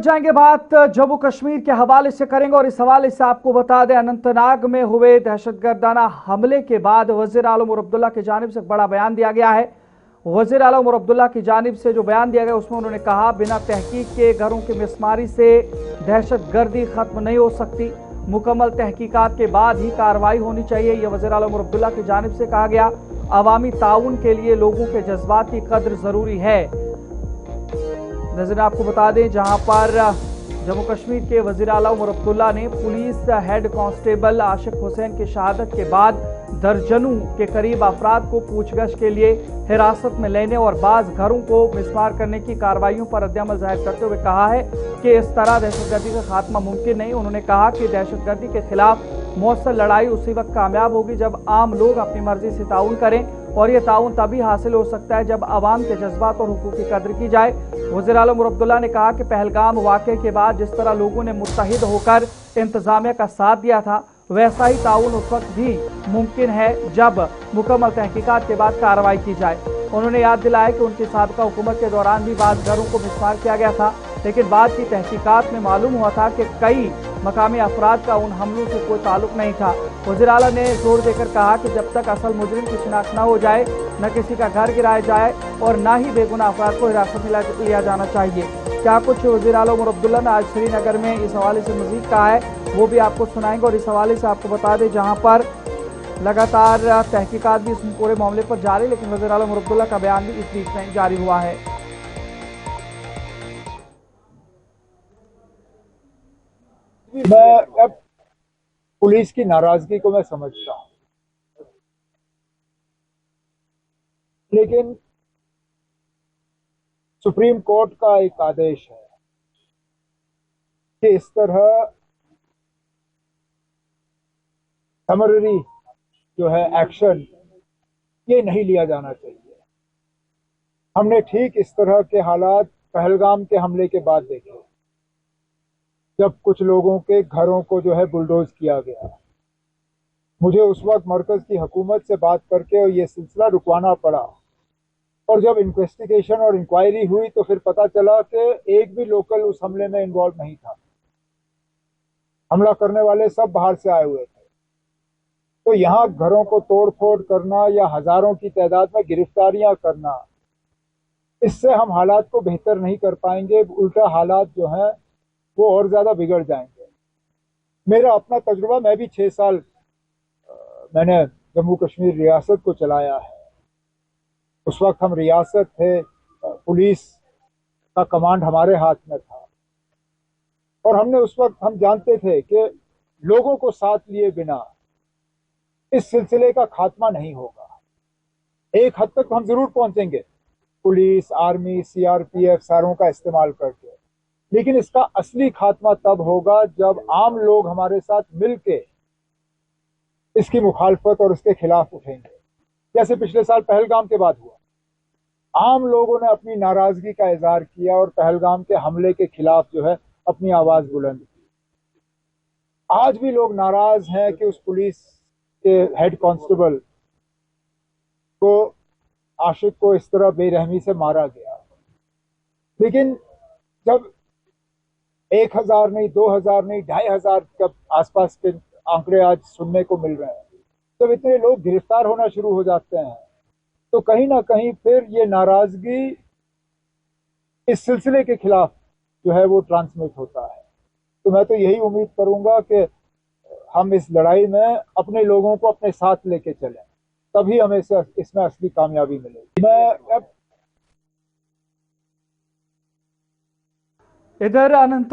जाएंगे बात जम्मू कश्मीर के हवाले से करेंगे और इस हवाले से आपको बता दें, अनंतनाग में हुए दहशतगर्दाना हमले के बाद वजीर आलम उमर अब्दुल्ला की जानिब से बड़ा बयान दिया गया है। वजीर आलम उमर अब्दुल्ला की जानिब से जो बयान दिया गया उसमें उन्होंने कहा, बिना तहकीक के घरों की मिसमारी से दहशतगर्दी खत्म नहीं हो सकती, मुकम्मल तहकीकात के बाद ही कार्रवाई होनी चाहिए। यह वजीर आलम उमर अब्दुल्ला की जानिब से कहा गया। अवामी ताउन के लिए लोगों के जज्बात की कद्र जरूरी है। नजर आपको बता दें, जहां पर जम्मू कश्मीर के वजीर आला उमर अब्दुल्ला ने पुलिस हेड कांस्टेबल आशिक हुसैन की शहादत के बाद दर्जनों के करीब अफराद को पूछगछ के लिए हिरासत में लेने और बाज घरों को मिसमार करने की कार्रवाइयों पर रद्दअमल जाहिर करते हुए कहा है कि इस तरह दहशतगर्दी का खात्मा मुमकिन नहीं। उन्होंने कहा कि दहशतगर्दी के खिलाफ मौसर लड़ाई उसी वक्त कामयाब होगी जब आम लोग अपनी मर्जी से ताउन करें, और यह ताउन तभी हासिल हो सकता है जब आवाम के जज्बात और हुकूक की कद्र की जाए। वज़ीर आला उमर अब्दुल्ला ने कहा कि पहलगाम वाक़े के बाद जिस तरह लोगों ने मुत्तहिद होकर इंतजामिया का साथ दिया था, वैसा ही ताउन उस वक्त भी मुमकिन है जब मुकम्मल तहकीकात के बाद कार्रवाई की जाए। उन्होंने याद दिलाया कि उनकी साबिका हुकूमत के दौरान भी बाद घरों को मिसमार किया गया था, लेकिन बाद की तहकीकात में मालूम हुआ था कि कई मकामी अफराद का उन हमलों से कोई ताल्लुक नहीं था। वज़ीर आला ने जोर देकर कहा कि जब तक असल मुजरिम की शिनाख्त न हो जाए, न किसी का घर गिराया जाए और न ही बेगुनाह अफराद को हिरासत में लिया जाना चाहिए। क्या कुछ वज़ीर आला उमर अब्दुल्ला ने आज श्रीनगर में इस हवाले से मज़ीद कहा है, वो भी आपको सुनाएंगे। और इस हवाले से आपको बता दें, जहाँ पर लगातार तहकीकात भी इस पूरे मामले पर जारी, लेकिन वज़ीर आला उमर अब्दुल्ला का बयान भी इस बीच में जारी हुआ है। मैं अब पुलिस की नाराजगी को मैं समझता हूं, लेकिन सुप्रीम कोर्ट का एक आदेश है कि इस तरह समररी जो है एक्शन ये नहीं लिया जाना चाहिए। हमने ठीक इस तरह के हालात पहलगाम के हमले के बाद देखे, जब कुछ लोगों के घरों को जो है बुलडोज किया गया। मुझे उस वक्त मरकज की हुकूमत से बात करके ये सिलसिला रुकवाना पड़ा, और जब इन्वेस्टिगेशन और इंक्वायरी हुई तो फिर पता चला कि एक भी लोकल उस हमले में इन्वॉल्व नहीं था। हमला करने वाले सब बाहर से आए हुए थे। तो यहाँ घरों को तोड़ फोड़ करना या हजारों की तादाद में गिरफ्तारियां करना, इससे हम हालात को बेहतर नहीं कर पाएंगे। उल्टा हालात जो हैं वो और ज्यादा बिगड़ जाएंगे। मेरा अपना तजुर्बा, मैं भी 6 साल मैंने जम्मू कश्मीर रियासत को चलाया है। उस वक्त हम रियासत थे, पुलिस का कमांड हमारे हाथ में था, और हमने उस वक्त हम जानते थे कि लोगों को साथ लिए बिना इस सिलसिले का खात्मा नहीं होगा। एक हद तक हम जरूर पहुंचेंगे पुलिस, आर्मी, सीआरपीएफ सारों का इस्तेमाल करके, लेकिन इसका असली खात्मा तब होगा जब आम लोग हमारे साथ मिलके इसकी मुखालफत और इसके खिलाफ उठेंगे। जैसे पिछले साल पहलगाम के बाद हुआ, आम लोगों ने अपनी नाराजगी का इजहार किया और पहलगाम के हमले के खिलाफ जो है अपनी आवाज बुलंद की। आज भी लोग नाराज हैं कि उस पुलिस के हेड कांस्टेबल को, आशिक को इस तरह बेरहमी से मारा गया। लेकिन जब 1000 नहीं, 2000 नहीं, 2500 के आसपास के आंकड़े आज सुनने को मिल रहे हैं, जब इतने लोग गिरफ्तार होना शुरू हो जाते हैं, तो कहीं ना कहीं फिर ये नाराजगी इस सिलसिले के खिलाफ जो है वो ट्रांसमिट होता है। तो मैं तो यही उम्मीद करूंगा कि हम इस लड़ाई में अपने लोगों को अपने साथ लेके चलें, तभी हमें इसमें असली कामयाबी मिलेगी। मैं अब इधर अनंत